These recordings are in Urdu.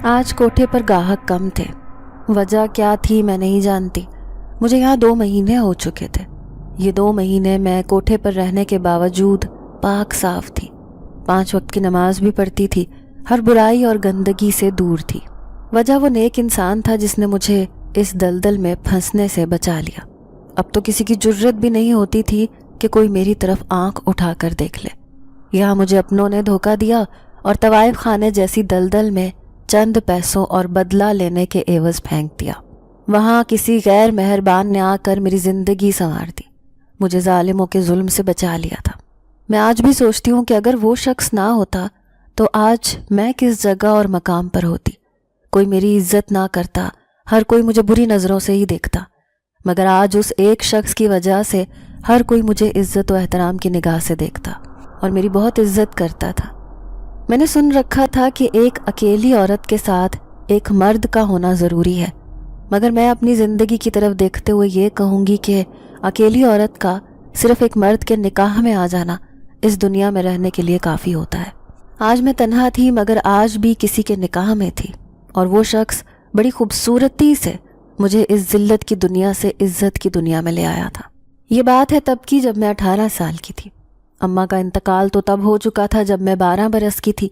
آج کوٹھے پر گاہک کم تھے۔ وجہ کیا تھی میں نہیں جانتی۔ مجھے یہاں 2 مہینے ہو چکے تھے۔ یہ 2 مہینے میں کوٹھے پر رہنے کے باوجود پاک صاف تھی، 5 وقت کی نماز بھی پڑھتی تھی، ہر برائی اور گندگی سے دور تھی۔ وجہ وہ نیک انسان تھا جس نے مجھے اس دلدل میں پھنسنے سے بچا لیا۔ اب تو کسی کی جرت بھی نہیں ہوتی تھی کہ کوئی میری طرف آنکھ اٹھا کر دیکھ لے۔ یہاں مجھے اپنوں نے دھوکہ دیا اور طوائف خانے جیسی دلدل میں چند پیسوں اور بدلہ لینے کے عوض پھینک دیا۔ وہاں کسی غیر مہربان نے آ کر میری زندگی سنوار دی، مجھے ظالموں کے ظلم سے بچا لیا تھا۔ میں آج بھی سوچتی ہوں کہ اگر وہ شخص نہ ہوتا تو آج میں کس جگہ اور مقام پر ہوتی۔ کوئی میری عزت نہ کرتا، ہر کوئی مجھے بری نظروں سے ہی دیکھتا، مگر آج اس ایک شخص کی وجہ سے ہر کوئی مجھے عزت و احترام کی نگاہ سے دیکھتا اور میری بہت عزت کرتا تھا۔ میں نے سن رکھا تھا کہ ایک اکیلی عورت کے ساتھ ایک مرد کا ہونا ضروری ہے، مگر میں اپنی زندگی کی طرف دیکھتے ہوئے یہ کہوں گی کہ اکیلی عورت کا صرف ایک مرد کے نکاح میں آ جانا اس دنیا میں رہنے کے لیے کافی ہوتا ہے۔ آج میں تنہا تھی مگر آج بھی کسی کے نکاح میں تھی، اور وہ شخص بڑی خوبصورتی سے مجھے اس ذلت کی دنیا سے عزت کی دنیا میں لے آیا تھا۔ یہ بات ہے تب کی جب میں 18 سال کی تھی۔ اماں کا انتقال تو تب ہو چکا تھا جب میں 12 برس کی تھی۔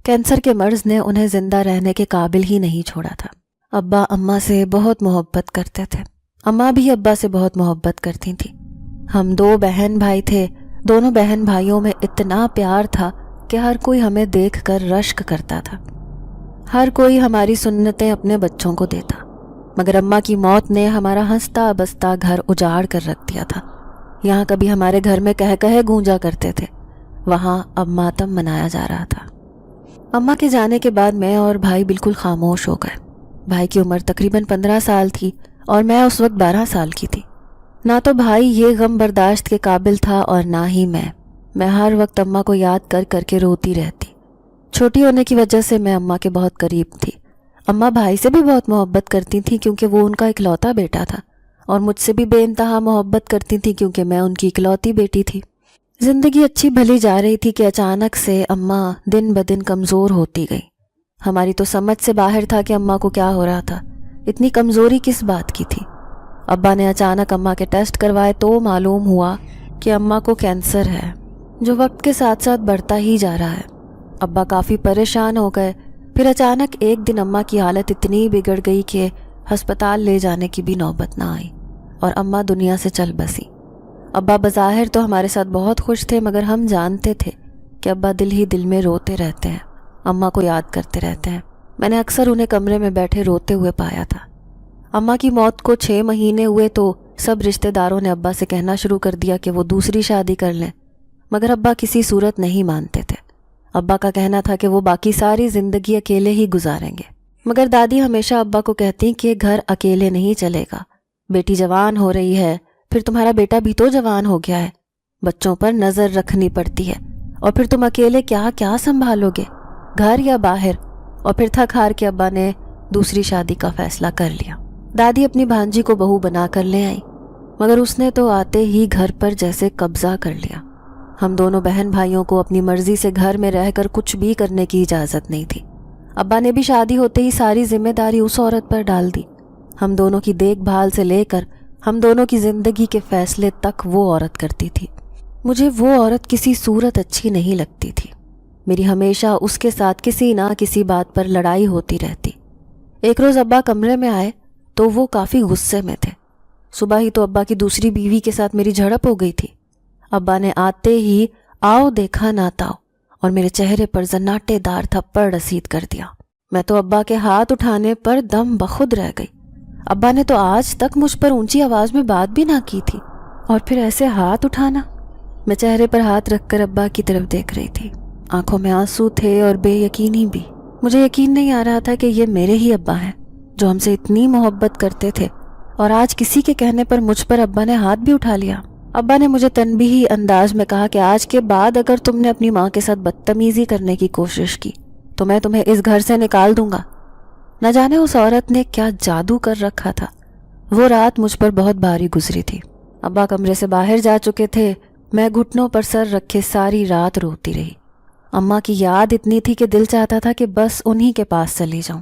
کینسر کے مرض نے انہیں زندہ رہنے کے قابل ہی نہیں چھوڑا تھا۔ ابا اماں سے بہت محبت کرتے تھے، اماں بھی ابا سے بہت محبت کرتی تھیں۔ ہم 2 بہن بھائی تھے، دونوں بہن بھائیوں میں اتنا پیار تھا کہ ہر کوئی ہمیں دیکھ کر رشک کرتا تھا، ہر کوئی ہماری سنتیں اپنے بچوں کو دیتا، مگر اماں کی موت نے ہمارا ہنستا بستا گھر اجاڑ کر رکھ دیا تھا۔ یہاں کبھی ہمارے گھر میں کہے گونجا کرتے تھے، وہاں اب ماتم منایا جا رہا تھا۔ اماں کے جانے کے بعد میں اور بھائی بالکل خاموش ہو گئے۔ بھائی کی عمر تقریباً 15 سال تھی اور میں اس وقت 12 سال کی تھی۔ نہ تو بھائی یہ غم برداشت کے قابل تھا اور نہ ہی میں ہر وقت اماں کو یاد کر کر کے روتی رہتی۔ چھوٹی ہونے کی وجہ سے میں اماں کے بہت قریب تھی۔ اماں بھائی سے بھی بہت محبت کرتی تھیں کیونکہ وہ ان کا اکلوتا بیٹا تھا، اور مجھ سے بھی بے انتہا محبت کرتی تھیں کیونکہ میں ان کی اکلوتی بیٹی تھی۔ زندگی اچھی بھلی جا رہی تھی کہ اچانک سے اماں دن بدن کمزور ہوتی گئی۔ ہماری تو سمجھ سے باہر تھا کہ اماں کو کیا ہو رہا تھا، اتنی کمزوری کس بات کی تھی۔ ابا نے اچانک اماں کے ٹیسٹ کروائے تو معلوم ہوا کہ اماں کو کینسر ہے، جو وقت کے ساتھ ساتھ بڑھتا ہی جا رہا ہے۔ ابا کافی پریشان ہو گئے۔ پھر اچانک ایک دن اماں کی حالت اتنی بگڑ گئی کہ ہسپتال لے جانے کی بھی نوبت نہ آئی اور اماں دنیا سے چل بسی۔ ابا بظاہر تو ہمارے ساتھ بہت خوش تھے، مگر ہم جانتے تھے کہ ابا دل ہی دل میں روتے رہتے ہیں، اماں کو یاد کرتے رہتے ہیں۔ میں نے اکثر انہیں کمرے میں بیٹھے روتے ہوئے پایا تھا۔ اماں کی موت کو 6 مہینے ہوئے تو سب رشتہ داروں نے ابا سے کہنا شروع کر دیا کہ وہ دوسری شادی کر لیں، مگر ابا کسی صورت نہیں مانتے تھے۔ ابا کا کہنا تھا کہ وہ باقی ساری زندگی اکیلے ہی گزاریں گے، مگر دادی ہمیشہ ابا کو کہتی کہ گھر اکیلے نہیں چلے گا، بیٹی جوان ہو رہی ہے، پھر تمہارا بیٹا بھی تو جوان ہو گیا ہے، بچوں پر نظر رکھنی پڑتی ہے، اور پھر تم اکیلے کیا کیا سنبھالو گے، گھر یا باہر۔ اور پھر تھک ہار کے ابا نے دوسری شادی کا فیصلہ کر لیا۔ دادی اپنی بھانجی کو بہو بنا کر لے آئی، مگر اس نے تو آتے ہی گھر پر جیسے قبضہ کر لیا۔ ہم دونوں بہن بھائیوں کو اپنی مرضی سے گھر میں رہ کر کچھ بھی کرنے کی اجازت نہیں تھی۔ ابا نے بھی شادی ہوتے ہی ساری ذمہ داری اس عورت پر ڈال دی۔ ہم دونوں کی دیکھ بھال سے لے کر ہم دونوں کی زندگی کے فیصلے تک وہ عورت کرتی تھی۔ مجھے وہ عورت کسی صورت اچھی نہیں لگتی تھی۔ میری ہمیشہ اس کے ساتھ کسی نہ کسی بات پر لڑائی ہوتی رہتی۔ ایک روز ابا کمرے میں آئے تو وہ کافی غصے میں تھے۔ صبح ہی تو ابا کی دوسری بیوی کے ساتھ میری جھڑپ ہو گئی تھی۔ ابا نے آتے ہی آؤ دیکھا نہ تاؤ اور میرے چہرے پر زناٹے دار تھپڑ رسید کر دیا۔ میں تو ابا کے ہاتھ اٹھانے پر دم بخود رہ گئی۔ ابا نے تو آج تک مجھ پر اونچی آواز میں بات بھی نہ کی تھی، اور پھر ایسے ہاتھ اٹھانا۔ میں چہرے پر ہاتھ رکھ کر ابا کی طرف دیکھ رہی تھی، آنکھوں میں آنسو تھے اور بے یقینی بھی۔ مجھے یقین نہیں آ رہا تھا کہ یہ میرے ہی ابا ہیں جو ہم سے اتنی محبت کرتے تھے، اور آج کسی کے کہنے پر مجھ پر ابا نے ہاتھ بھی اٹھا لیا۔ ابا نے مجھے تنبیہی انداز میں کہا کہ آج کے بعد اگر تم نے اپنی ماں کے ساتھ بدتمیزی کرنے کی کوشش کی تو میں تمہیں اس گھر سے نکال دوں گا۔ نہ جانے اس عورت نے کیا جادو کر رکھا تھا، وہ رات مجھ پر بہت بھاری گزری تھی۔ ابا کمرے سے باہر جا چکے تھے، میں گھٹنوں پر سر رکھے ساری رات روتی رہی۔ اماں کی یاد اتنی تھی کہ دل چاہتا تھا کہ بس انہی کے پاس چلی جاؤں۔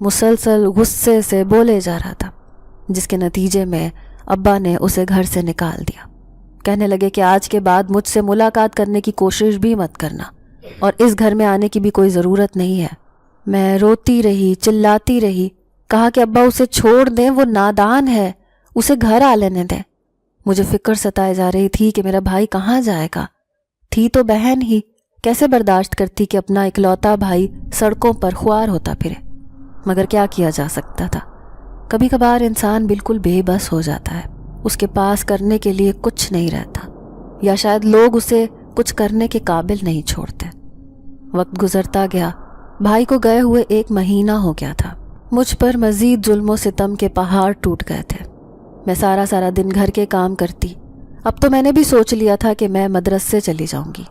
مسلسل غصے سے بولے جا رہا تھا، جس کے نتیجے میں ابا نے اسے گھر سے نکال دیا۔ کہنے لگے کہ آج کے بعد مجھ سے ملاقات کرنے کی کوشش بھی مت کرنا، اور اس گھر میں آنے کی بھی کوئی ضرورت نہیں ہے۔ میں روتی رہی، چلاتی رہی، کہا کہ ابا اسے چھوڑ دیں، وہ نادان ہے، اسے گھر آ لینے دیں۔ مجھے فکر ستائے جا رہی تھی کہ میرا بھائی کہاں جائے گا، تھی تو بہن ہی، کیسے برداشت کرتی کہ اپنا اکلوتا بھائی سڑکوں پر خوار ہوتا پھرے۔ مگر کیا کیا جا سکتا تھا، کبھی کبھار انسان بالکل بے بس ہو جاتا ہے، اس کے پاس کرنے کے لیے کچھ نہیں رہتا، یا شاید لوگ اسے کچھ کرنے کے قابل نہیں چھوڑتے۔ وقت گزرتا گیا، بھائی کو گئے ہوئے 1 مہینہ ہو گیا تھا۔ مجھ پر مزید ظلم و ستم کے پہاڑ ٹوٹ گئے تھے۔ میں سارا دن گھر کے کام کرتی۔ اب تو میں نے بھی سوچ لیا تھا کہ میں مدرسے چلی جاؤں گی،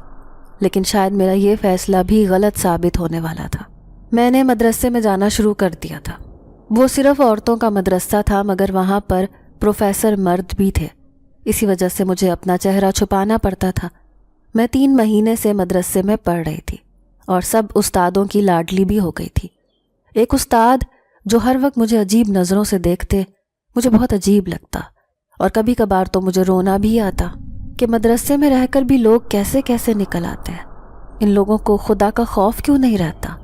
لیکن شاید میرا یہ فیصلہ بھی غلط ثابت ہونے والا تھا۔ میں نے مدرسے میں جانا شروع کر دیا تھا۔ وہ صرف عورتوں کا مدرسہ تھا، مگر وہاں پر پروفیسر مرد بھی تھے، اسی وجہ سے مجھے اپنا چہرہ چھپانا پڑتا تھا۔ میں 3 مہینے سے مدرسے میں پڑھ رہی تھی، اور سب استادوں کی لاڈلی بھی ہو گئی تھی۔ ایک استاد جو ہر وقت مجھے عجیب نظروں سے دیکھتے، مجھے بہت عجیب لگتا، اور کبھی کبھار تو مجھے رونا بھی آتا کہ مدرسے میں رہ کر بھی لوگ کیسے کیسے نکل آتے ہیں، ان لوگوں کو خدا کا خوف کیوں نہیں رہتا۔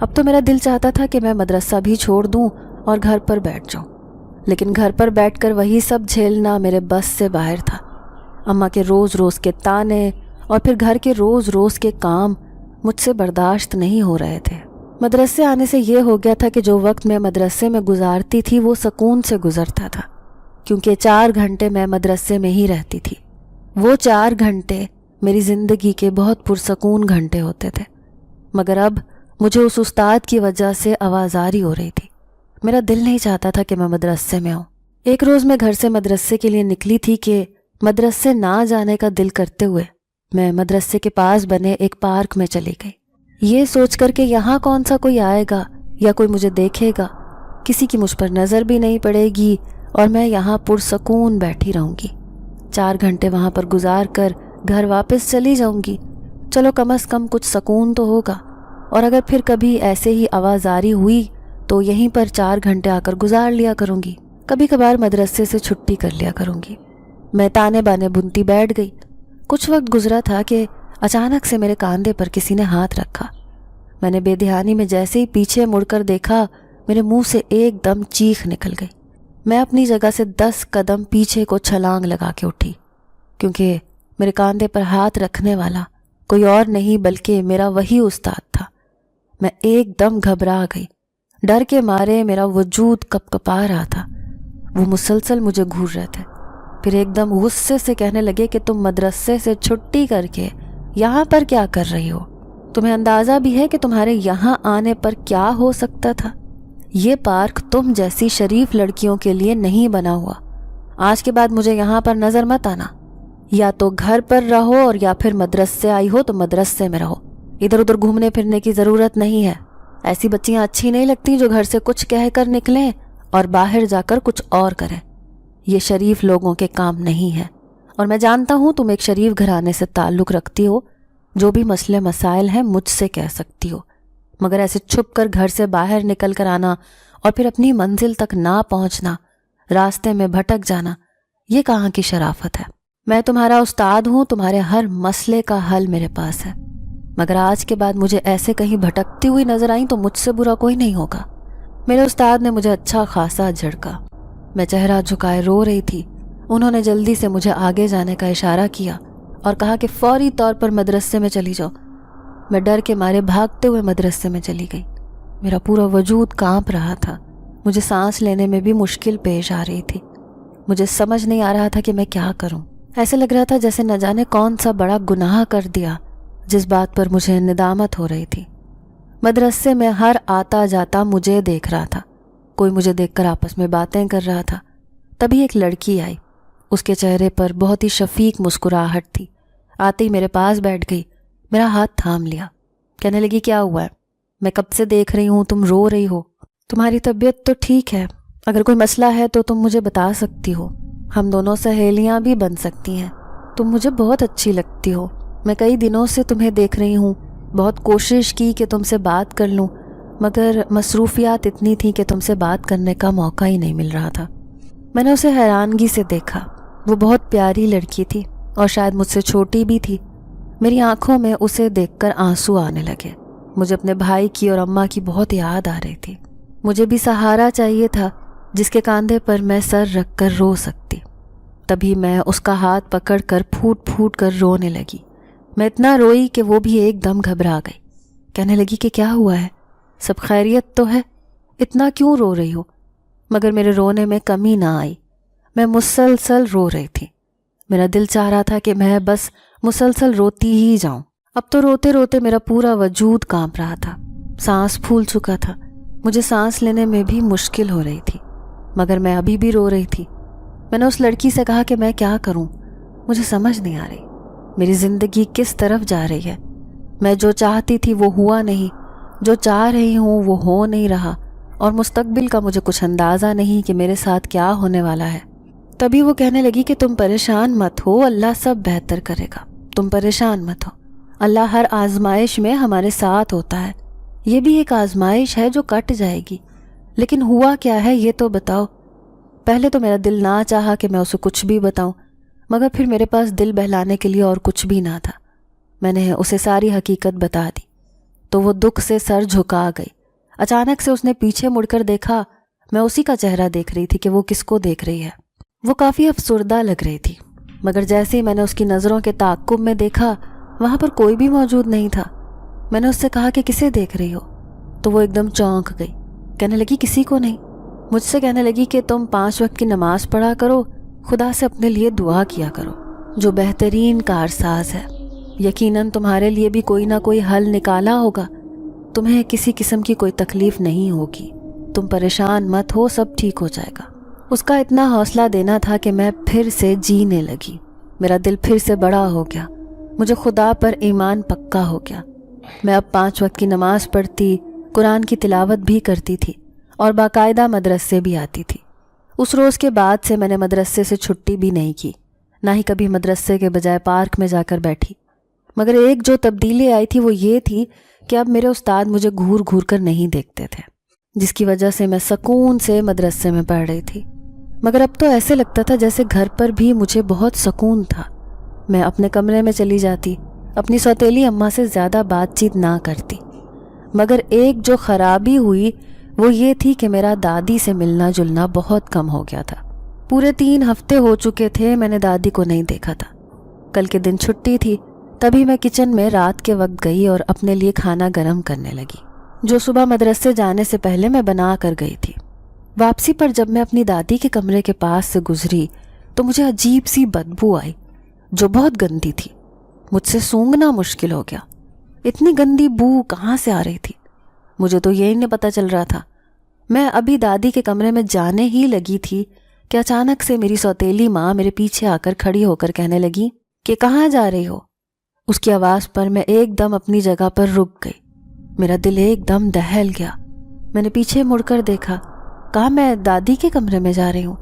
اب تو میرا دل چاہتا تھا کہ میں مدرسہ بھی چھوڑ دوں اور گھر پر بیٹھ جاؤں، لیکن گھر پر بیٹھ کر وہی سب جھیلنا میرے بس سے باہر تھا۔ اماں کے روز کے تانے اور پھر گھر کے روز کے کام مجھ سے برداشت نہیں ہو رہے تھے۔ مدرسے آنے سے یہ ہو گیا تھا کہ جو وقت میں مدرسے میں گزارتی تھی وہ سکون سے گزرتا تھا، کیونکہ 4 گھنٹے میں مدرسے میں ہی رہتی تھی۔ وہ 4 گھنٹے میری زندگی کے بہت پرسکون گھنٹے ہوتے تھے، مگر اب مجھے اس استاد کی وجہ سے آوازاری ہو رہی تھی۔ میرا دل نہیں چاہتا تھا کہ میں مدرسے میں آؤں۔ ایک روز میں گھر سے مدرسے کے لیے نکلی تھی کہ مدرسے نہ جانے کا دل کرتے ہوئے میں مدرسے کے پاس بنے ایک پارک میں چلی گئی، یہ سوچ کر کہ یہاں کون سا کوئی آئے گا یا کوئی مجھے دیکھے گا، کسی کی مجھ پر نظر بھی نہیں پڑے گی، اور میں یہاں پرسکون بیٹھی رہوں گی۔ 4 گھنٹے وہاں پر گزار کر گھر واپس چلی جاؤں گی، چلو کم از کم کچھ سکون تو ہوگا، اور اگر پھر کبھی ایسے ہی آوازاری ہوئی تو یہیں پر 4 گھنٹے آ کر گزار لیا کروں گی، کبھی کبھار مدرسے سے چھٹی کر لیا کروں گی۔ میں تانے بانے بنتی بیٹھ گئی۔ کچھ وقت گزرا تھا کہ اچانک سے میرے کاندھے پر کسی نے ہاتھ رکھا۔ میں نے بے دھیانی میں جیسے ہی پیچھے مڑ کر دیکھا، میرے منہ سے ایک دم چیخ نکل گئی۔ میں اپنی جگہ سے 10 قدم پیچھے کو چھلانگ لگا کے اٹھی، کیونکہ میرے کاندھے پر ہاتھ رکھنے والا کوئی اور نہیں بلکہ میرا وہی استاد تھا۔ میں ایک دم گھبرا گئی، ڈر کے مارے میرا وجود کپ کپا رہا تھا۔ وہ مسلسل مجھے گھور رہے تھے، پھر ایک دم غصے سے کہنے لگے کہ تم مدرسے سے چھٹی کر کے یہاں پر کیا کر رہی ہو؟ تمہیں اندازہ بھی ہے کہ تمہارے یہاں آنے پر کیا ہو سکتا تھا؟ یہ پارک تم جیسی شریف لڑکیوں کے لیے نہیں بنا ہوا۔ آج کے بعد مجھے یہاں پر نظر مت آنا، یا تو گھر پر رہو اور یا پھر مدرسے آئی ہو تو مدرسے میں رہو، ادھر ادھر گھومنے پھرنے کی ضرورت نہیں ہے۔ ایسی بچیاں اچھی نہیں لگتی جو گھر سے کچھ کہہ کر نکلیں اور باہر جا کر کچھ اور کریں، یہ شریف لوگوں کے کام نہیں ہے۔ اور میں جانتا ہوں تم ایک شریف گھرانے سے تعلق رکھتی ہو، جو بھی مسئلے مسائل ہیں مجھ سے کہہ سکتی ہو، مگر ایسے چھپ کر گھر سے باہر نکل کر آنا اور پھر اپنی منزل تک نہ پہنچنا، راستے میں بھٹک جانا، یہ کہاں کی شرافت ہے؟ میں تمہارا استاد ہوں، تمہارے ہر مسئلے کا حل میرے پاس ہے، مگر آج کے بعد مجھے ایسے کہیں بھٹکتی ہوئی نظر آئیں تو مجھ سے برا کوئی نہیں ہوگا۔ میرے استاد نے مجھے اچھا خاصا جھڑکا۔ میں چہرہ جھکائے رو رہی تھی۔ انہوں نے جلدی سے مجھے آگے جانے کا اشارہ کیا اور کہا کہ فوری طور پر مدرسے میں چلی جاؤ۔ میں ڈر کے مارے بھاگتے ہوئے مدرسے میں چلی گئی۔ میرا پورا وجود کانپ رہا تھا، مجھے سانس لینے میں بھی مشکل پیش آ رہی تھی۔ مجھے سمجھ نہیں آ رہا تھا کہ میں کیا کروں۔ ایسے لگ رہا تھا جیسے نہ جانے کون سا بڑا گناہ کر دیا، جس بات پر مجھے ندامت ہو رہی تھی۔ مدرسے میں ہر آتا جاتا مجھے دیکھ رہا تھا، کوئی مجھے دیکھ کر آپس میں باتیں کر رہا تھا۔ تبھی ایک لڑکی آئی، اس کے چہرے پر بہت ہی شفیق مسکراہٹ تھی۔ آتے ہی میرے پاس بیٹھ گئی، میرا ہاتھ تھام لیا، کہنے لگی کیا ہوا ہے؟ میں کب سے دیکھ رہی ہوں تم رو رہی ہو، تمہاری طبیعت تو ٹھیک ہے، اگر کوئی مسئلہ ہے تو تم مجھے بتا سکتی ہو، ہم دونوں سہیلیاں بھی بن سکتی ہیں، تم مجھے بہت اچھی لگتی ہو، میں کئی دنوں سے تمہیں دیکھ رہی ہوں، بہت کوشش کی کہ تم سے بات کر لوں، مگر مصروفیات اتنی تھیں کہ تم سے بات کرنے کا موقع ہی نہیں مل رہا تھا۔ میں نے اسے حیرانگی سے دیکھا۔ وہ بہت پیاری لڑکی تھی اور شاید مجھ سے چھوٹی بھی تھی۔ میری آنکھوں میں اسے دیکھ کر آنسو آنے لگے۔ مجھے اپنے بھائی کی اور اماں کی بہت یاد آ رہی تھی۔ مجھے بھی سہارا چاہیے تھا جس کے کاندھے پر میں سر رکھ کر رو سکتی۔ تبھی میں اس کا ہاتھ پکڑ کر پھوٹ پھوٹ کر رونے لگی۔ میں اتنا روئی کہ وہ بھی ایک دم گھبرا گئی۔ کہنے لگی کہ کیا ہوا ہے؟ سب خیریت تو ہے؟ اتنا کیوں رو رہی ہو؟ مگر میرے رونے میں کمی نہ آئی۔ میں مسلسل رو رہی تھی۔ میرا دل چاہ رہا تھا کہ میں بس مسلسل روتی ہی جاؤں۔ اب تو روتے روتے میرا پورا وجود کانپ رہا تھا۔ سانس پھول چکا تھا۔ مجھے سانس لینے میں بھی مشکل ہو رہی تھی، مگر میں ابھی بھی رو رہی تھی۔ میں نے اس لڑکی سے کہا کہ میں کیا کروں؟ مجھے سمجھ نہیں آ رہی میری زندگی کس طرف جا رہی ہے۔ میں جو چاہتی تھی وہ ہوا نہیں، جو چاہ رہی ہوں وہ ہو نہیں رہا، اور مستقبل کا مجھے کچھ اندازہ نہیں کہ میرے ساتھ کیا ہونے والا ہے۔ تبھی وہ کہنے لگی کہ تم پریشان مت ہو، اللہ سب بہتر کرے گا، تم پریشان مت ہو، اللہ ہر آزمائش میں ہمارے ساتھ ہوتا ہے۔ یہ بھی ایک آزمائش ہے جو کٹ جائے گی، لیکن ہوا کیا ہے یہ تو بتاؤ۔ پہلے تو میرا دل نہ چاہا کہ میں اسے کچھ بھی بتاؤں، مگر پھر میرے پاس دل بہلانے کے لیے اور کچھ بھی نہ تھا۔ میں نے اسے ساری حقیقت بتا دی تو وہ دکھ سے سر جھکا گئی۔ اچانک سے اس نے پیچھے مڑ کر دیکھا۔ میں اسی کا چہرہ دیکھ رہی تھی کہ وہ کس کو دیکھ رہی ہے۔ وہ کافی افسردہ لگ رہی تھی، مگر جیسے ہی میں نے اس کی نظروں کے تعاقب میں دیکھا وہاں پر کوئی بھی موجود نہیں تھا۔ میں نے اس سے کہا کہ کسے دیکھ رہی ہو؟ تو وہ ایک دم چونک گئی۔ کہنے لگی کسی کو نہیں۔ مجھ سے کہنے لگی کہ تم 5 وقت کی نماز پڑھا کرو، خدا سے اپنے لیے دعا کیا کرو، جو بہترین کارساز ہے۔ یقیناً تمہارے لیے بھی کوئی نہ کوئی حل نکالا ہوگا، تمہیں کسی قسم کی کوئی تکلیف نہیں ہوگی، تم پریشان مت ہو، سب ٹھیک ہو جائے گا۔ اس کا اتنا حوصلہ دینا تھا کہ میں پھر سے جینے لگی۔ میرا دل پھر سے بڑا ہو گیا، مجھے خدا پر ایمان پکا ہو گیا۔ میں اب 5 وقت کی نماز پڑھتی، قرآن کی تلاوت بھی کرتی تھی اور باقاعدہ مدرسے بھی آتی تھی۔ اس روز کے بعد سے میں نے مدرسے سے چھٹی بھی نہیں کی، نہ ہی کبھی مدرسے کے بجائے پارک میں جا کر بیٹھی۔ مگر ایک جو تبدیلی آئی تھی وہ یہ تھی کہ اب میرے استاد مجھے گھور گھور کر نہیں دیکھتے تھے، جس کی وجہ سے میں سکون سے مدرسے میں پڑھ رہی تھی۔ مگر اب تو ایسے لگتا تھا جیسے گھر پر بھی مجھے بہت سکون تھا۔ میں اپنے کمرے میں چلی جاتی، اپنی سوتیلی اماں سے زیادہ بات چیت نہ کرتی۔ مگر ایک جو خرابی ہوئی وہ یہ تھی کہ میرا دادی سے ملنا جلنا بہت کم ہو گیا تھا۔ پورے 3 ہفتے ہو چکے تھے میں نے دادی کو نہیں دیکھا تھا۔ کل کے دن چھٹی تھی، تبھی میں کچن میں رات کے وقت گئی اور اپنے لیے کھانا گرم کرنے لگی، جو صبح مدرسے جانے سے پہلے میں بنا کر گئی تھی۔ واپسی پر جب میں اپنی دادی کے کمرے کے پاس سے گزری تو مجھے عجیب سی بدبو آئی جو بہت گندی تھی۔ مجھ سے سونگھنا مشکل ہو گیا۔ اتنی گندی بو کہاں سے آ رہی تھی؟ مجھے تو یہی نہیں پتہ چل رہا تھا۔ میں ابھی دادی کے کمرے میں جانے ہی لگی تھی کہ اچانک سے میری سوتیلی ماں میرے پیچھے آ کر کھڑی ہو کر کہنے لگی کہ کہاں جا رہی ہو؟ اس کی آواز پر میں ایک دم اپنی جگہ پر رک گئی۔ میرا دل ایک دم دہل گیا۔ میں نے پیچھے مڑ کر دیکھا، کہا میں دادی کے کمرے میں جا رہی ہوں،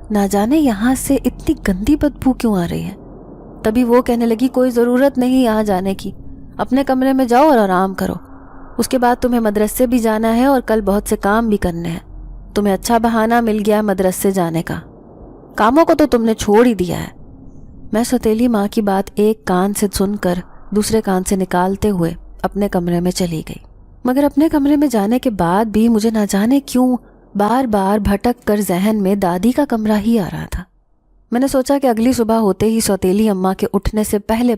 نہ جانے یہاں سے اتنی گندی بدبو کیوں آ رہی ہے۔ تبھی وہ کہنے لگی کوئی ضرورت نہیں یہاں جانے کی، اپنے کمرے میں جاؤ اور آرام کرو، اس کے بعد تمہیں مدرسے بھی جانا ہے اور کل بہت سے کام بھی کرنے ہیں۔ تمہیں اچھا بہانہ مل گیا مدرسے جانے کا، کاموں کو تو تم نے چھوڑ ہی دیا ہے۔ میں سوتیلی ماں کی بات ایک کان سے سن کر دوسرے کان سے نکالتے ہوئے اپنے کمرے میں چلی گئی۔ مگر اپنے کمرے میں جانے کے بعد بھی مجھے نہ جانے کیوں بار بار بھٹک کر ذہن میں دادی کا کمرہ ہی آ رہا تھا۔ میں نے سوچا کہ اگلی صبح ہوتے ہی سوتیلی اماں کے اٹھنے سے پہلے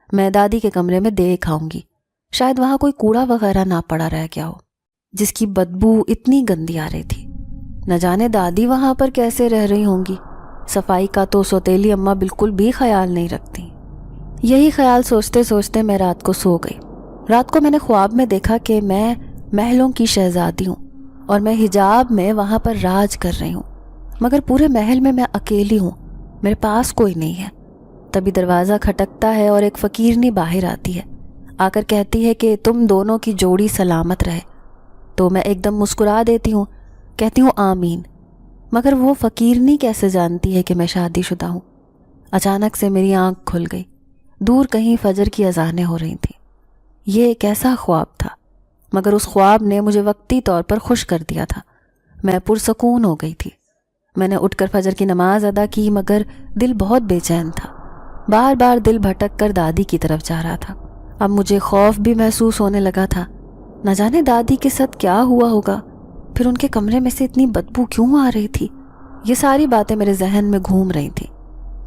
میں دادی کے کمرے میں دیکھ آؤں گی، شاید وہاں کوئی کوڑا وغیرہ نہ پڑا رہ گیا ہو جس کی بدبو اتنی گندی آ رہی تھی۔ نہ جانے دادی وہاں پر کیسے رہ رہی ہوں گی، صفائی کا تو سوتیلی اماں بالکل بھی خیال نہیں رکھتی۔ یہی خیال سوچتے سوچتے میں رات کو سو گئی۔ رات کو میں نے خواب میں دیکھا کہ میں محلوں کی شہزادی ہوں اور میں حجاب میں وہاں پر راج کر رہی ہوں، مگر پورے محل میں اکیلی ہوں، میرے پاس کوئی نہیں ہے۔ تبھی دروازہ کھٹکتا ہے اور ایک فقیرنی باہر آتی ہے، آ کر کہتی ہے کہ تم دونوں کی جوڑی سلامت رہے۔ تو میں ایک دم مسکرا دیتی ہوں، کہتی ہوں آمین۔ مگر وہ فقیرنی کیسے جانتی ہے کہ میں شادی شدہ ہوں؟ اچانک سے میری آنکھ کھل گئی، دور کہیں فجر کی اذانیں ہو رہی تھیں۔ یہ کیسا خواب تھا؟ مگر اس خواب نے مجھے وقتی طور پر خوش کر دیا تھا۔ میں پرسکون ہو گئی تھی۔ میں نے اٹھ کر فجر کی نماز ادا کی، مگر دل بہت بے چین تھا۔ بار بار دل بھٹک کر دادی کی طرف جا رہا تھا۔ اب مجھے خوف بھی محسوس ہونے لگا تھا۔ نہ جانے دادی کے ساتھ کیا ہوا ہوگا، پھر ان کے کمرے میں سے اتنی بدبو کیوں آ رہی تھی؟ یہ ساری باتیں میرے ذہن میں گھوم رہی تھیں۔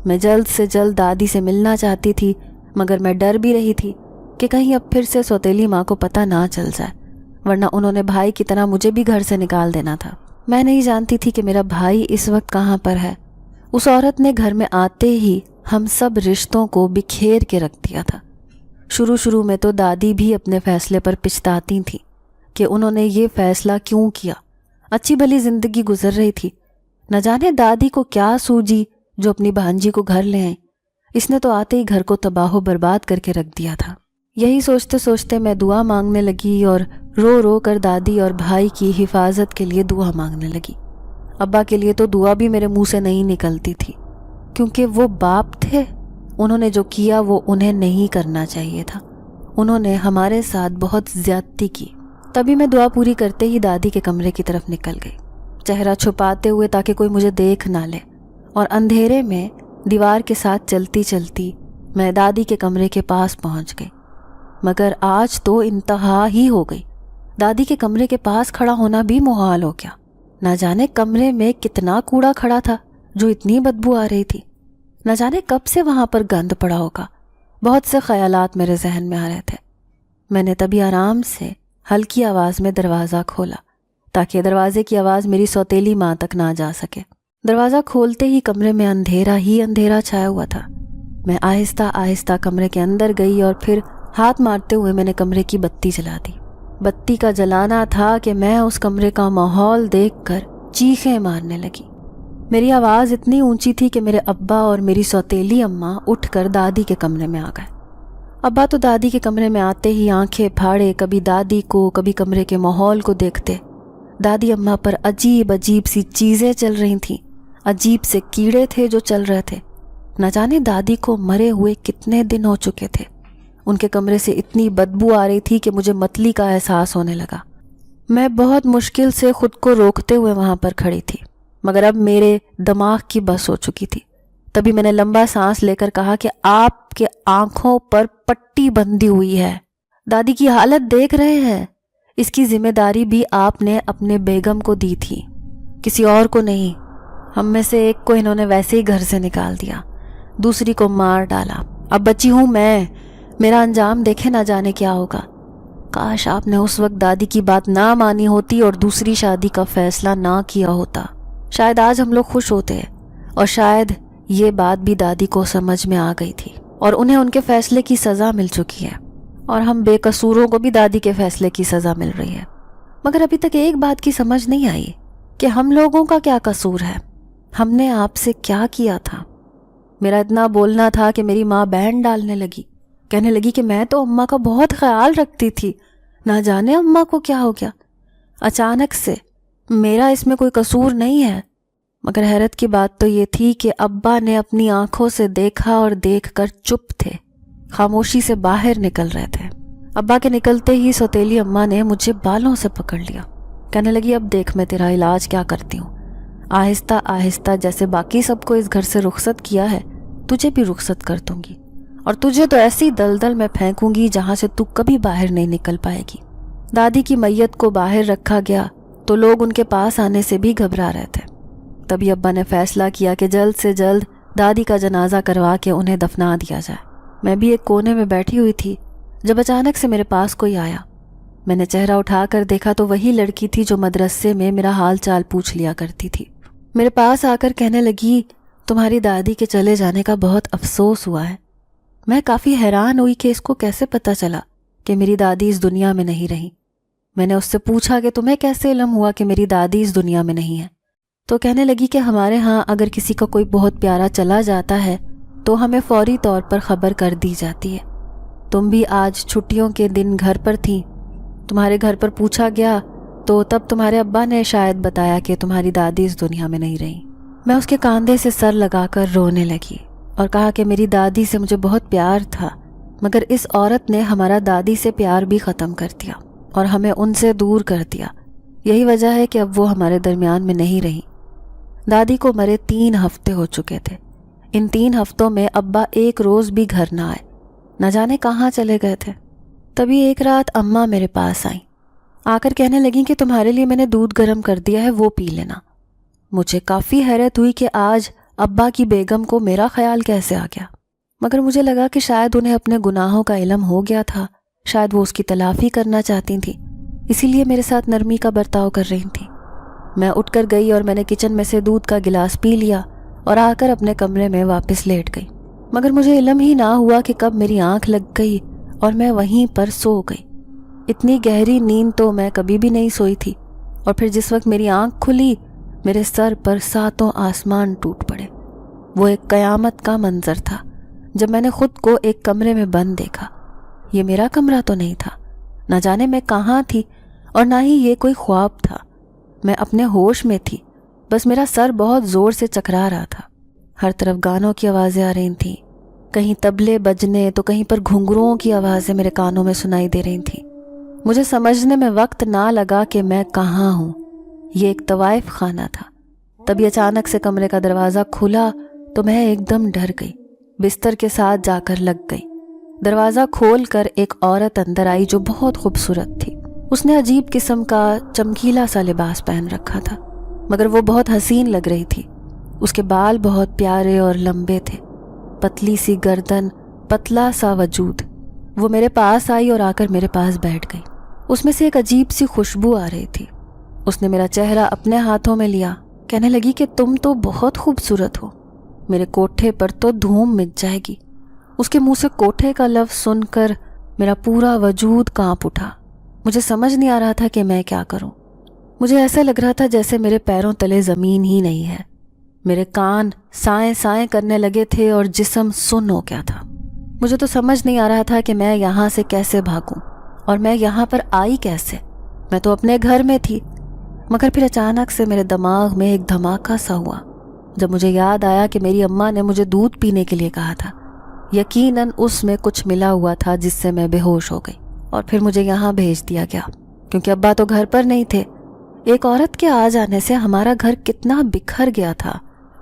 میں جلد سے جلد دادی سے ملنا چاہتی تھی، مگر میں ڈر بھی رہی تھی کہ کہیں اب پھر سے سوتیلی ماں کو پتہ نہ چل جائے، ورنہ انہوں نے بھائی کی طرح مجھے بھی گھر سے نکال دینا تھا۔ میں نہیں جانتی تھی کہ میرا بھائی اس وقت کہاں پر ہے۔ اس عورت نے گھر میں آتے ہی ہم سب رشتوں کو بکھیر کے رکھ دیا تھا۔ شروع میں تو دادی بھی اپنے فیصلے پر پچھتاتی تھیں کہ انہوں نے یہ فیصلہ کیوں کیا۔ اچھی بھلی زندگی گزر رہی تھی، نہ جانے دادی کو کیا سوجی جو اپنی بھانجی کو گھر لے آئیں۔ اس نے تو آتے ہی گھر کو تباہ و برباد کر کے رکھ دیا تھا۔ یہی سوچتے سوچتے میں دعا مانگنے لگی اور رو رو کر دادی اور بھائی کی حفاظت کے لیے دعا مانگنے لگی۔ ابا کے لیے تو دعا بھی میرے منہ سے نہیں نکلتی تھی، کیونکہ وہ باپ تھے۔ انہوں نے جو کیا وہ انہیں نہیں کرنا چاہیے تھا۔ انہوں نے ہمارے ساتھ بہت زیادتی کی۔ تبھی میں دعا پوری کرتے ہی دادی کے کمرے کی طرف نکل گئی، چہرہ چھپاتے ہوئے تاکہ کوئی مجھے دیکھ نہ لے، اور اندھیرے میں دیوار کے ساتھ چلتی چلتی میں دادی کے کمرے کے پاس پہنچ گئی۔ مگر آج تو انتہا ہی ہو گئی۔ دادی کے کمرے کے پاس کھڑا ہونا بھی محال ہو گیا۔ نہ جانے کمرے میں کتنا کوڑا کھڑا تھا جو اتنی بدبو آ رہی تھی۔ نہ جانے کب سے وہاں پر گند پڑا ہوگا۔ بہت سے خیالات میرے ذہن میں آ رہے تھے۔ میں نے تبھی آرام سے ہلکی آواز میں دروازہ کھولا تاکہ دروازے کی آواز میری سوتیلی ماں تک نہ جا سکے۔ دروازہ کھولتے ہی کمرے میں اندھیرا ہی اندھیرا چھایا ہوا تھا۔ میں آہستہ آہستہ کمرے کے اندر گئی اور پھر ہاتھ مارتے ہوئے میں نے کمرے کی بتی جلا دی۔ بتی کا جلانا تھا کہ میں اس کمرے کا ماحول دیکھ کر چیخیں مارنے لگی۔ میری آواز اتنی اونچی تھی کہ میرے ابا اور میری سوتیلی اماں اٹھ کر دادی کے کمرے میں آ گئے۔ ابا تو دادی کے کمرے میں آتے ہی آنکھیں پھاڑے کبھی دادی کو کبھی کمرے کے ماحول کو دیکھتے۔ دادی اماں پر عجیب عجیب سی چیزیں چل رہی تھیں، عجیب سے کیڑے تھے جو چل رہے تھے۔ نہ جانے دادی کو مرے ہوئے کتنے دن ہو چکے تھے۔ ان کے کمرے سے اتنی بدبو آ رہی تھی کہ مجھے متلی کا احساس ہونے لگا۔ میں بہت مشکل سے خود کو روکتے ہوئے وہاں پر کھڑی تھی، مگر اب میرے دماغ کی بس ہو چکی تھی۔ تبھی میں نے لمبا سانس لے کر کہا کہ آپ کے آنکھوں پر پٹی بندھی ہوئی ہے، دادی کی حالت دیکھ رہے ہیں۔ اس کی ذمہ داری بھی آپ نے اپنے بیگم کو دی تھی، کسی اور کو نہیں۔ ہم میں سے ایک کو انہوں نے ویسے ہی گھر سے نکال دیا، دوسری کو مار ڈالا۔ اب بچی ہوں میں، میرا انجام دیکھے نہ جانے کیا ہوگا۔ کاش آپ نے اس وقت دادی کی بات نہ مانی ہوتی اور دوسری شادی کا فیصلہ نہ کیا ہوتا۔ شاید آج ہم لوگ خوش ہوتے، اور شاید یہ بات بھی دادی کو سمجھ میں آ گئی تھی اور انہیں ان کے فیصلے کی سزا مل چکی ہے، اور ہم بے قصوروں کو بھی دادی کے فیصلے کی سزا مل رہی ہے۔ مگر ابھی تک ایک بات کی سمجھ نہیں آئی کہ ہم لوگوں کا کیا قصور ہے۔ ہم نے آپ سے کیا کیا تھا؟ میرا اتنا بولنا تھا کہ میری ماں بین ڈالنے لگی، کہنے لگی کہ میں تو اماں کا بہت خیال رکھتی تھی، نہ جانے اماں کو کیا ہو گیا اچانک سے۔ میرا اس میں کوئی قصور نہیں ہے۔ مگر حیرت کی بات تو یہ تھی کہ ابا نے اپنی آنکھوں سے دیکھا اور دیکھ کر چپ تھے، خاموشی سے باہر نکل رہے تھے۔ ابا کے نکلتے ہی سوتیلی اماں نے مجھے بالوں سے پکڑ لیا، کہنے لگی اب دیکھ میں تیرا علاج کیا کرتی ہوں۔ آہستہ آہستہ جیسے باقی سب کو اس گھر سے رخصت کیا ہے، تجھے بھی رخصت کر دوں گی، اور تجھے تو ایسی دلدل میں پھینکوں گی جہاں سے تو کبھی باہر نہیں نکل پائے گی۔ دادی کی میت کو باہر رکھا گیا تو لوگ ان کے پاس آنے سے بھی گھبرا رہے تھے۔ تبھی ابا نے فیصلہ کیا کہ جلد سے جلد دادی کا جنازہ کروا کے انہیں دفنا دیا جائے۔ میں بھی ایک کونے میں بیٹھی ہوئی تھی جب اچانک سے میرے پاس کوئی آیا۔ میں نے چہرہ اٹھا کر دیکھا تو وہی لڑکی تھی جو مدرسے میں میرا حال چال پوچھ لیا کرتی تھی۔ میرے پاس آ کر کہنے لگی تمہاری دادی کے چلے جانے کا بہت افسوس ہوا ہے۔ میں کافی حیران ہوئی کہ اس کو کیسے پتہ چلا کہ میری دادی اس دنیا میں نہیں رہی۔ میں نے اس سے پوچھا کہ تمہیں کیسے علم ہوا کہ میری دادی اس دنیا میں نہیں ہے؟ تو کہنے لگی کہ ہمارے ہاں اگر کسی کا کوئی بہت پیارا چلا جاتا ہے تو ہمیں فوری طور پر خبر کر دی جاتی ہے۔ تم بھی آج چھٹیوں کے دن گھر پر تھی، تمہارے گھر پر پوچھا گیا تو تب تمہارے ابا نے شاید بتایا کہ تمہاری دادی اس دنیا میں نہیں رہی۔ میں اس کے کاندھے سے سر لگا کر رونے لگی اور کہا کہ میری دادی سے مجھے بہت پیار تھا، مگر اس عورت نے ہمارا دادی سے پیار بھی ختم کر دیا۔ اور ہمیں ان سے دور کر دیا۔ یہی وجہ ہے کہ اب وہ ہمارے درمیان میں نہیں رہی۔ دادی کو مرے 3 ہفتے ہو چکے تھے۔ ان 3 ہفتوں میں ابا ایک روز بھی گھر نہ آئے، نہ جانے کہاں چلے گئے تھے۔ تبھی ایک رات اماں میرے پاس آئیں، آ کر کہنے لگیں کہ تمہارے لیے میں نے دودھ گرم کر دیا ہے، وہ پی لینا۔ مجھے کافی حیرت ہوئی کہ آج ابا کی بیگم کو میرا خیال کیسے آ گیا، مگر مجھے لگا کہ شاید انہیں اپنے گناہوں کا علم ہو گیا تھا، شاید وہ اس کی تلافی کرنا چاہتی تھیں، اسی لیے میرے ساتھ نرمی کا برتاؤ کر رہی تھیں۔ میں اٹھ کر گئی اور میں نے کچن میں سے دودھ کا گلاس پی لیا اور آ کر اپنے کمرے میں واپس لیٹ گئی، مگر مجھے علم ہی نہ ہوا کہ کب میری آنکھ لگ گئی اور میں وہیں پر سو گئی۔ اتنی گہری نیند تو میں کبھی بھی نہیں سوئی تھی، اور پھر جس وقت میری آنکھ کھلی میرے سر پر 7 آسمان ٹوٹ پڑے۔ وہ ایک قیامت کا منظر تھا جب میں نے خود کو ایک کمرے میں بند دیکھا۔ یہ میرا کمرہ تو نہیں تھا، نہ جانے میں کہاں تھی، اور نہ ہی یہ کوئی خواب تھا۔ میں اپنے ہوش میں تھی، بس میرا سر بہت زور سے چکرا رہا تھا۔ ہر طرف گانوں کی آوازیں آ رہی تھیں، کہیں طبلے بجنے تو کہیں پر گھنگروؤں کی آوازیں میرے کانوں میں سنائی دے رہی تھیں۔ مجھے سمجھنے میں وقت نہ لگا کہ میں کہاں ہوں۔ یہ ایک طوائف خانہ تھا۔ تبھی اچانک سے کمرے کا دروازہ کھلا تو میں ایک دم ڈر گئی، بستر کے ساتھ جا کر لگ گئی۔ دروازہ کھول کر ایک عورت اندر آئی جو بہت خوبصورت تھی۔ اس نے عجیب قسم کا چمکیلا سا لباس پہن رکھا تھا، مگر وہ بہت حسین لگ رہی تھی۔ اس کے بال بہت پیارے اور لمبے تھے، پتلی سی گردن، پتلا سا وجود۔ وہ میرے پاس آئی اور آ کر میرے پاس بیٹھ گئی۔ اس میں سے ایک عجیب سی خوشبو آ رہی تھی۔ اس نے میرا چہرہ اپنے ہاتھوں میں لیا، کہنے لگی کہ تم تو بہت خوبصورت ہو، میرے کوٹھے پر تو دھوم مچ جائے گی۔ اس کے منہ سے کوٹھے کا لفظ سن کر میرا پورا وجود کانپ اٹھا۔ مجھے سمجھ نہیں آ رہا تھا کہ میں کیا کروں۔ مجھے ایسا لگ رہا تھا جیسے میرے پیروں تلے زمین ہی نہیں ہے۔ میرے کان سائیں سائیں کرنے لگے تھے اور جسم سن ہو گیا تھا۔ مجھے تو سمجھ نہیں آ رہا تھا کہ میں یہاں سے کیسے بھاگوں، اور میں یہاں پر آئی کیسے۔ میں تو اپنے گھر میں تھی۔ مگر پھر اچانک سے میرے دماغ میں ایک دھماکہ سا ہوا جب مجھے یاد آیا کہ میری اماں نے مجھے دودھ پینے کے لیے کہا تھا۔ یقیناً اس میں کچھ ملا ہوا تھا جس سے میں بے ہوش ہو گئی، اور پھر مجھے یہاں بھیج دیا گیا کیونکہ ابا تو گھر پر نہیں تھے۔ ایک عورت کے آ جانے سے ہمارا گھر کتنا بکھر گیا تھا،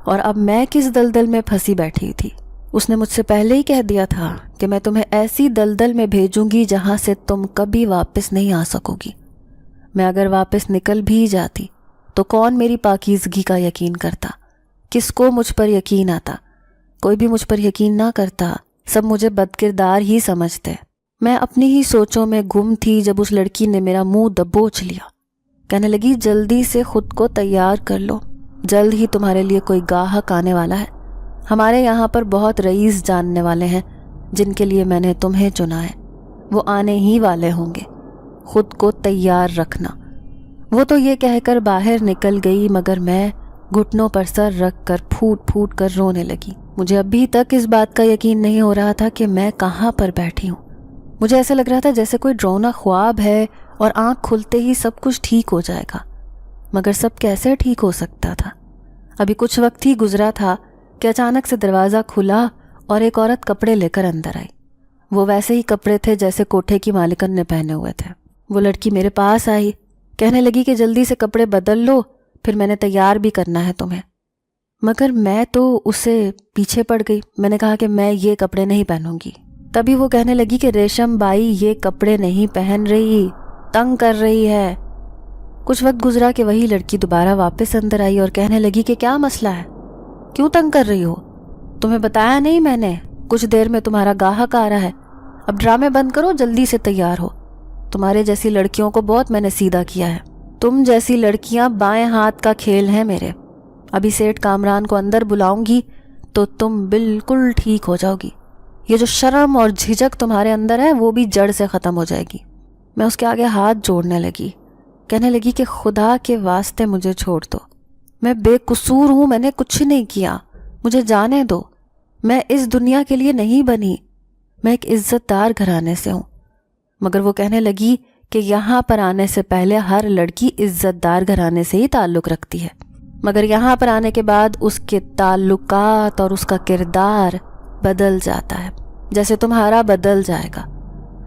اور اب میں کس دلدل میں پھنسی بیٹھی تھی۔ اس نے مجھ سے پہلے ہی کہہ دیا تھا کہ میں تمہیں ایسی دلدل میں بھیجوں گی جہاں سے تم کبھی واپس نہیں آ سکو گی۔ میں اگر واپس نکل بھی جاتی تو کون میری پاکیزگی کا یقین کرتا؟ کس کو مجھ پر یقین آتا؟ کوئی بھی مجھ پر یقین نہ کرتا، سب مجھے بد کردار ہی سمجھتے۔ میں اپنی ہی سوچوں میں گم تھی جب اس لڑکی نے میرا منہ دبوچ لیا۔ کہنے لگی جلدی سے خود کو تیار کر لو، جلد ہی تمہارے لیے کوئی گاہک آنے والا ہے۔ ہمارے یہاں پر بہت رئیس جاننے والے ہیں جن کے لیے میں نے تمہیں چنا ہے، وہ آنے ہی والے ہوں گے، خود کو تیار رکھنا۔ وہ تو یہ کہہ کر باہر نکل گئی، مگر میں گھٹنوں پر سر رکھ کر پھوٹ پھوٹ کر رونے لگی۔ مجھے ابھی تک اس بات کا یقین نہیں ہو رہا تھا کہ میں کہاں پر بیٹھی ہوں۔ مجھے ایسا لگ رہا تھا جیسے کوئی ڈراؤنا خواب ہے اور آنکھ کھلتے ہی سب کچھ ٹھیک ہو جائے گا، مگر سب کیسے ٹھیک ہو سکتا تھا؟ ابھی کچھ وقت ہی گزرا تھا کہ اچانک سے دروازہ کھلا اور ایک عورت کپڑے لے کر اندر آئی۔ وہ ویسے ہی کپڑے تھے جیسے کوٹھے کی مالکن نے پہنے ہوئے تھے۔ وہ لڑکی میرے پاس آئی، کہنے لگی کہ جلدی سے کپڑے بدل لو، پھر میں نے تیار بھی کرنا ہے تمہیں۔ مگر میں تو اسے پیچھے پڑ گئی۔ میں نے کہا کہ میں یہ کپڑے نہیں پہنوں گی۔ تبھی وہ کہنے لگی کہ ریشم بائی یہ کپڑے نہیں پہن رہی، تنگ کر رہی ہے۔ کچھ وقت گزرا کہ وہی لڑکی دوبارہ واپس اندر آئی اور کہنے لگی کہ کیا مسئلہ ہے، کیوں تنگ کر رہی ہو؟ تمہیں بتایا نہیں میں نے؟ کچھ دیر میں تمہارا گاہک آ رہا ہے، اب ڈرامے بند کرو، جلدی سے تیار ہو۔ تمہارے جیسی لڑکیوں کو بہت میں نے سیدھا کیا ہے، تم جیسی لڑکیاں بائیں ہاتھ کا کھیل ہیں میرے۔ ابھی سیٹھ کامران کو اندر بلاؤں گی تو تم بالکل ٹھیک ہو جاؤ گی۔ یہ جو شرم اور جھجک تمہارے اندر ہے وہ بھی جڑ سے ختم ہو جائے گی۔ میں اس کے آگے ہاتھ جوڑنے لگی، کہنے لگی کہ خدا کے واسطے مجھے چھوڑ دو، میں بے قصور ہوں، میں نے کچھ نہیں کیا، مجھے جانے دو، میں اس دنیا کے لیے نہیں بنی، میں ایک عزت دار گھرانے سے ہوں۔ مگر وہ کہنے لگی کہ یہاں پر آنے سے پہلے ہر لڑکی عزت دار گھرانے سے ہی تعلق رکھتی ہے، مگر یہاں پر آنے کے بعد اس کے تعلقات اور اس کا کردار بدل جاتا ہے، جیسے تمہارا بدل جائے گا۔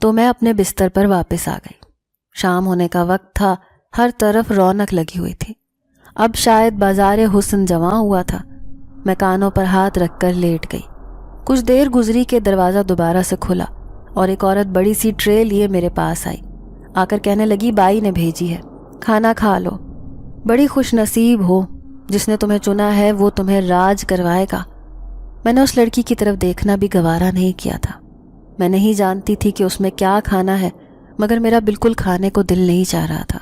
تو میں اپنے بستر پر واپس آ گئی۔ شام ہونے کا وقت تھا، ہر طرف رونق لگی ہوئی تھی۔ اب شاید بازار حسن جمع ہوا تھا۔ میں کانوں پر ہاتھ رکھ کر لیٹ گئی۔ کچھ دیر گزری کہ دروازہ دوبارہ سے کھلا اور ایک عورت بڑی سی ٹرے لیے میرے پاس آئی۔ آ کر کہنے لگی بائی نے بھیجی ہے، کھانا کھا لو، بڑی خوش نصیب ہو، جس نے تمہیں چنا ہے وہ تمہیں راج کروائے گا۔ میں نے اس لڑکی کی طرف دیکھنا بھی گوارا نہیں کیا تھا۔ میں نہیں جانتی تھی کہ اس میں کیا کھانا ہے، مگر میرا بالکل کھانے کو دل نہیں چاہ رہا تھا۔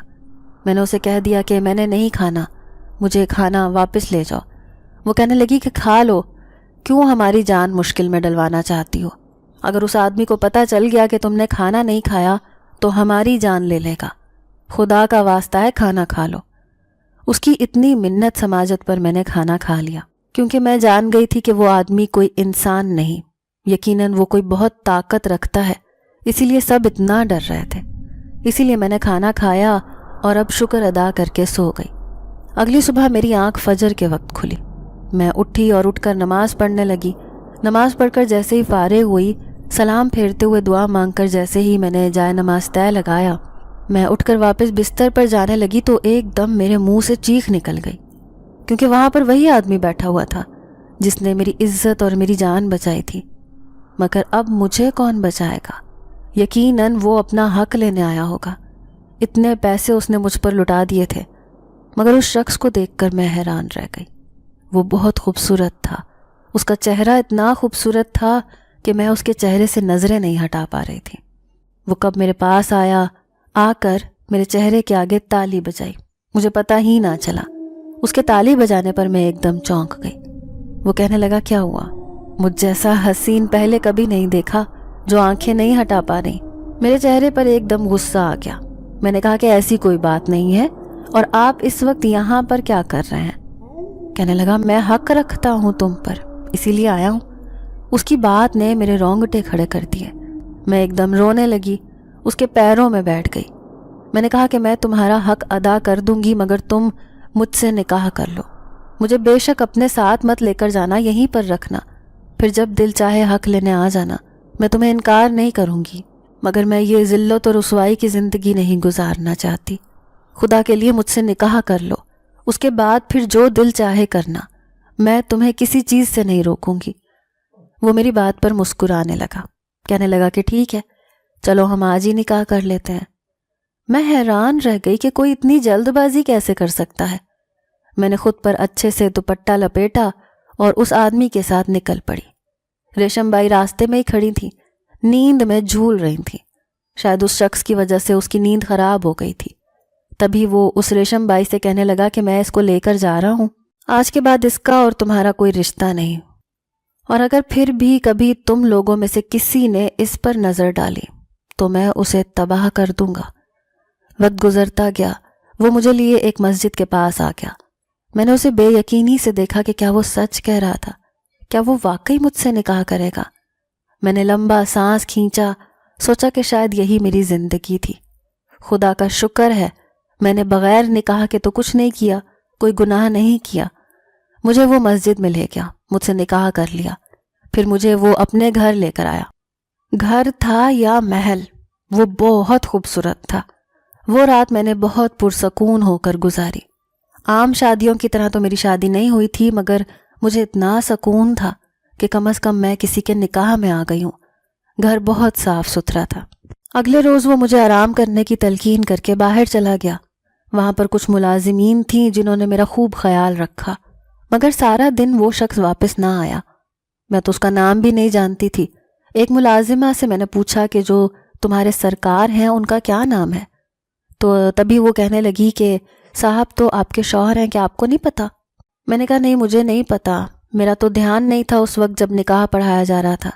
میں نے اسے کہہ دیا کہ میں نے نہیں کھانا، مجھے کھانا واپس لے جاؤ۔ وہ کہنے لگی کہ کھا لو، کیوں ہماری جان مشکل میں ڈلوانا چاہتی ہو؟ اگر اس آدمی کو پتہ چل گیا کہ تم نے کھانا نہیں کھایا تو ہماری جان لے لے گا، خدا کا واسطہ ہے کھانا کھا لو۔ اس کی اتنی منت سماجت پر میں نے کھانا کھا لیا، کیونکہ میں جان گئی تھی کہ وہ آدمی کوئی انسان نہیں، یقیناً وہ کوئی بہت طاقت رکھتا ہے، اسی لیے سب اتنا ڈر رہے تھے۔ اسی لیے میں نے کھانا کھایا اور اب شکر ادا کر کے سو گئی۔ اگلی صبح میری آنکھ فجر کے وقت کھلی۔ میں اٹھی اور اٹھ کر نماز پڑھنے لگی۔ نماز پڑھ کر جیسے ہی فارغ ہوئی، سلام پھیرتے ہوئے دعا مانگ کر جیسے ہی میں نے جائے نماز طے لگایا، میں اٹھ کر واپس بستر پر جانے لگی تو ایک دم میرے منہ سے چیخ نکل گئی، کیونکہ وہاں پر وہی آدمی بیٹھا ہوا تھا جس نے میری عزت اور میری جان بچائی تھی۔ مگر اب مجھے کون بچائے گا؟ یقیناً وہ اپنا حق لینے آیا ہوگا۔ اتنے پیسے اس نے مجھ پر لٹا دیے تھے، مگر اس شخص کو دیکھ کر میں حیران رہ گئی۔ وہ بہت خوبصورت تھا، اس کا چہرہ اتنا خوبصورت تھا کہ میں اس کے چہرے سے نظریں نہیں ہٹا پا رہی تھی۔ وہ کب میرے پاس آیا، آ کر میرے چہرے کے آگے تالی بجائی، مجھے پتہ ہی نہ چلا۔ اس کے تالی بجانے پر میں ایک دم چونک گئی۔ وہ کہنے لگا کیا ہوا؟ مجھ جیسا حسین پہلے کبھی نہیں دیکھا جو آنکھیں نہیں ہٹا پا رہی۔ میرے چہرے پر ایک دم غصہ آ گیا۔ میں نے کہا کہ ایسی کوئی بات نہیں ہے، اور آپ اس وقت یہاں پر کیا کر رہے ہیں؟ کہنے لگا میں حق رکھتا ہوں تم پر، اسی لیے آیا ہوں۔ اس کی بات نے میرے رونگٹے کھڑے کر دیے۔ میں ایک دم رونے لگی، اس کے پیروں میں بیٹھ گئی۔ میں نے کہا کہ میں تمہارا حق ادا کر دوں گی، مگر تم مجھ سے نکاح کر لو۔ مجھے بے شک اپنے ساتھ مت لے کر جانا، یہیں پر رکھنا، پھر جب دل چاہے حق لینے آ جانا۔ میں تمہیں انکار نہیں کروں گی، مگر میں یہ ذلت اور رسوائی کی زندگی نہیں گزارنا چاہتی۔ خدا کے لیے مجھ سے نکاح کر لو، اس کے بعد پھر جو دل چاہے کرنا، میں تمہیں کسی چیز سے نہیں روکوں گی۔ وہ میری بات پر مسکرانے لگا، کہنے لگا کہ ٹھیک ہے، چلو ہم آج ہی نکاح کر لیتے ہیں۔ میں حیران رہ گئی کہ کوئی اتنی جلد بازی کیسے کر سکتا ہے۔ میں نے خود پر اچھے سے دوپٹہ لپیٹا اور اس آدمی کے ساتھ نکل پڑی۔ ریشم بائی راستے میں ہی کھڑی تھی، نیند میں جھول رہی تھی۔ شاید اس شخص کی وجہ سے اس کی نیند خراب ہو گئی تھی۔ تبھی وہ اس ریشم بائی سے کہنے لگا کہ میں اس کو لے کر جا رہا ہوں، آج کے بعد اس کا اور تمہارا کوئی رشتہ نہیں، اور اگر پھر بھی کبھی تم لوگوں میں سے کسی نے اس پر نظر ڈالی تو میں اسے تباہ کر دوں گا۔ وقت گزرتا گیا، وہ مجھے لیے ایک مسجد کے پاس آ گیا۔ میں نے اسے بے یقینی سے دیکھا کہ کیا وہ سچ کہہ رہا تھا، کیا وہ واقعی مجھ سے نکاح کرے گا؟ میں نے لمبا سانس کھینچا، سوچا کہ شاید یہی میری زندگی تھی۔ خدا کا شکر ہے میں نے بغیر نکاح کے تو کچھ نہیں کیا، کوئی گناہ نہیں کیا۔ مجھے وہ مسجد میں لے گیا، مجھ سے نکاح کر لیا، پھر مجھے وہ اپنے گھر لے کر آیا۔ گھر تھا یا محل، وہ بہت خوبصورت تھا۔ وہ رات میں نے بہت پرسکون ہو کر گزاری۔ عام شادیوں کی طرح تو میری شادی نہیں ہوئی تھی، مگر مجھے اتنا سکون تھا کہ کم از کم میں کسی کے نکاح میں آ گئی ہوں۔ گھر بہت صاف ستھرا تھا۔ اگلے روز وہ مجھے آرام کرنے کی تلقین کر کے باہر چلا گیا۔ وہاں پر کچھ ملازمین تھیں جنہوں نے میرا خوب خیال رکھا، مگر سارا دن وہ شخص واپس نہ آیا۔ میں تو اس کا نام بھی نہیں جانتی تھی۔ ایک ملازمہ سے میں نے پوچھا کہ جو تمہارے سرکار ہیں ان کا کیا نام ہے؟ تو تبھی وہ کہنے لگی کہ صاحب تو آپ کے شوہر ہیں، کیا آپ کو نہیں پتا؟ میں نے کہا نہیں، مجھے نہیں پتا، میرا تو دھیان نہیں تھا اس وقت جب نکاح پڑھایا جا رہا تھا۔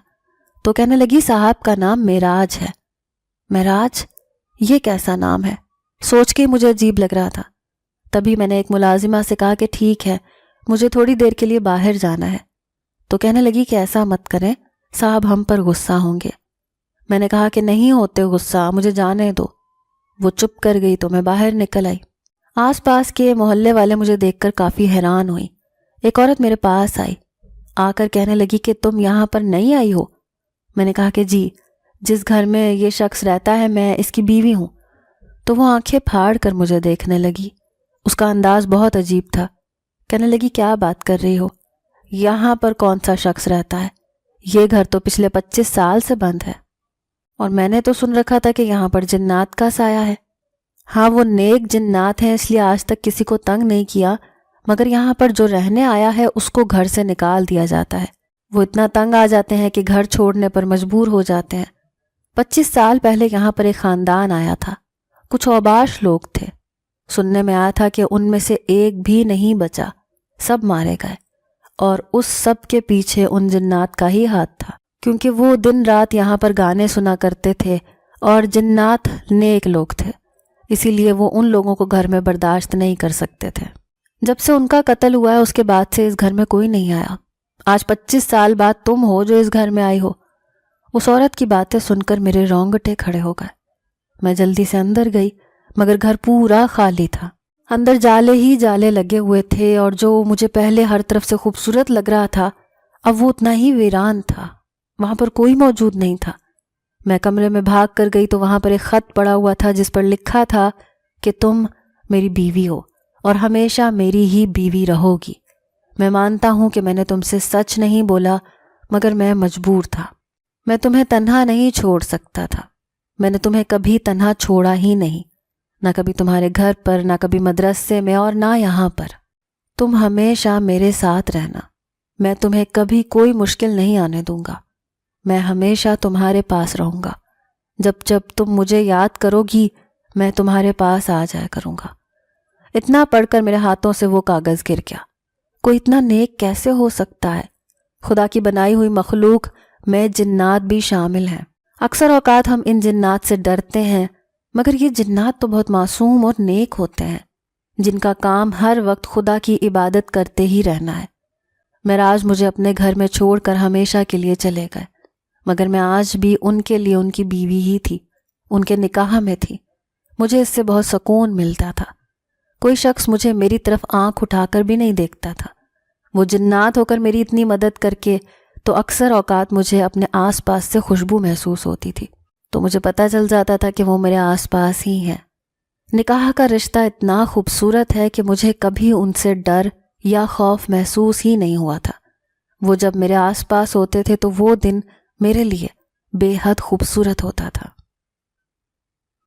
تو کہنے لگی صاحب کا نام معراج ہے۔ معراج؟ یہ کیسا نام ہے؟ سوچ کے مجھے عجیب لگ رہا تھا۔ تبھی میں نے ایک ملازمہ سے کہا کہ ٹھیک ہے، مجھے تھوڑی دیر کے لیے باہر جانا ہے۔ تو کہنے لگی کہ ایسا مت کریں، صاحب ہم پر غصہ ہوں گے۔ میں نے کہا کہ نہیں ہوتے غصہ، مجھے جانے دو۔ وہ چپ کر گئی تو میں باہر نکل آئی۔ آس پاس کے محلے والے مجھے دیکھ کر کافی حیران ہوئی۔ ایک عورت میرے پاس آئی، آ کر کہنے لگی کہ تم یہاں پر نہیں آئی ہو؟ میں نے کہا کہ جی، جس گھر میں یہ شخص رہتا ہے میں اس کی بیوی ہوں۔ تو وہ آنکھیں پھاڑ کر مجھے دیکھنے لگی۔ اس کا انداز بہت عجیب تھا۔ کہنے لگی کیا بات کر رہی ہو؟ یہاں پر کون سا شخص رہتا ہے؟ یہ گھر تو پچھلے 25 سال سے بند ہے، اور میں نے تو سن رکھا تھا کہ یہاں پر جنات کا سایہ ہے۔ ہاں وہ نیک جنات ہیں اس لیے آج تک کسی کو تنگ نہیں کیا، مگر یہاں پر جو رہنے آیا ہے اس کو گھر سے نکال دیا جاتا ہے۔ وہ اتنا تنگ آ جاتے ہیں کہ گھر چھوڑنے پر مجبور ہو جاتے ہیں۔ 25 سال پہلے یہاں پر ایک خاندان آیا تھا، کچھ اوباش لوگ تھے۔ سننے میں آیا تھا کہ ان میں سے ایک بھی نہیں بچا، سب مارے گئے، اور اس سب کے پیچھے ان جنات کا ہی ہاتھ تھا، کیونکہ وہ دن رات یہاں پر گانے سنا کرتے تھے اور جنات نیک لوگ تھے، اسی لیے وہ ان لوگوں کو گھر میں برداشت نہیں کر سکتے تھے۔ جب سے ان کا قتل ہوا ہے اس کے بعد سے اس گھر میں کوئی نہیں آیا۔ آج 25 سال بعد تم ہو جو اس گھر میں آئی ہو۔ اس عورت کی باتیں سن کر میرے رونگٹے کھڑے ہو گئے۔ میں جلدی سے اندر گئی، مگر گھر پورا خالی تھا۔ اندر جالے ہی جالے لگے ہوئے تھے، اور جو مجھے پہلے ہر طرف سے خوبصورت لگ رہا تھا اب وہ اتنا ہی ویران تھا، وہاں پر کوئی موجود نہیں تھا۔ میں کمرے میں بھاگ کر گئی تو وہاں پر ایک خط پڑا ہوا تھا جس پر لکھا تھا کہ تم میری بیوی ہو اور ہمیشہ میری ہی بیوی رہو گی۔ میں مانتا ہوں کہ میں نے تم سے سچ نہیں بولا، مگر میں مجبور تھا۔ میں تمہیں تنہا نہیں چھوڑ سکتا تھا۔ میں نے تمہیں کبھی تنہا چھوڑا ہی نہیں، نہ کبھی تمہارے گھر پر، نہ کبھی مدرسے میں، اور نہ یہاں پر۔ تم ہمیشہ میرے ساتھ رہنا، میں تمہیں کبھی کوئی مشکل نہیں آنے دوں گا۔ میں ہمیشہ تمہارے پاس رہوں گا۔ جب جب تم مجھے یاد کرو گی میں تمہارے پاس آ جایا کروں گا۔ اتنا پڑھ کر میرے ہاتھوں سے وہ کاغذ گر گیا۔ کوئی اتنا نیک کیسے ہو سکتا ہے؟ خدا کی بنائی ہوئی مخلوق میں جنات بھی شامل ہیں۔ اکثر اوقات ہم ان جنات سے ڈرتے ہیں، مگر یہ جنات تو بہت معصوم اور نیک ہوتے ہیں، جن کا کام ہر وقت خدا کی عبادت کرتے ہی رہنا ہے۔ معراج مجھے اپنے گھر میں چھوڑ کر ہمیشہ کے لیے چلے گئے، مگر میں آج بھی ان کے لیے ان کی بیوی ہی تھی، ان کے نکاح میں تھی۔ مجھے اس سے بہت سکون ملتا تھا۔ کوئی شخص مجھے میری طرف آنکھ اٹھا کر بھی نہیں دیکھتا تھا۔ وہ جنات ہو کر میری اتنی مدد کر کے تو اکثر اوقات مجھے اپنے آس پاس سے خوشبو محسوس ہوتی تھی، تو مجھے پتہ چل جاتا تھا کہ وہ میرے آس پاس ہی ہیں۔ نکاح کا رشتہ اتنا خوبصورت ہے کہ مجھے کبھی ان سے ڈر یا خوف محسوس ہی نہیں ہوا تھا۔ وہ جب میرے آس پاس ہوتے تھے تو وہ دن میرے لیے بے حد خوبصورت ہوتا تھا۔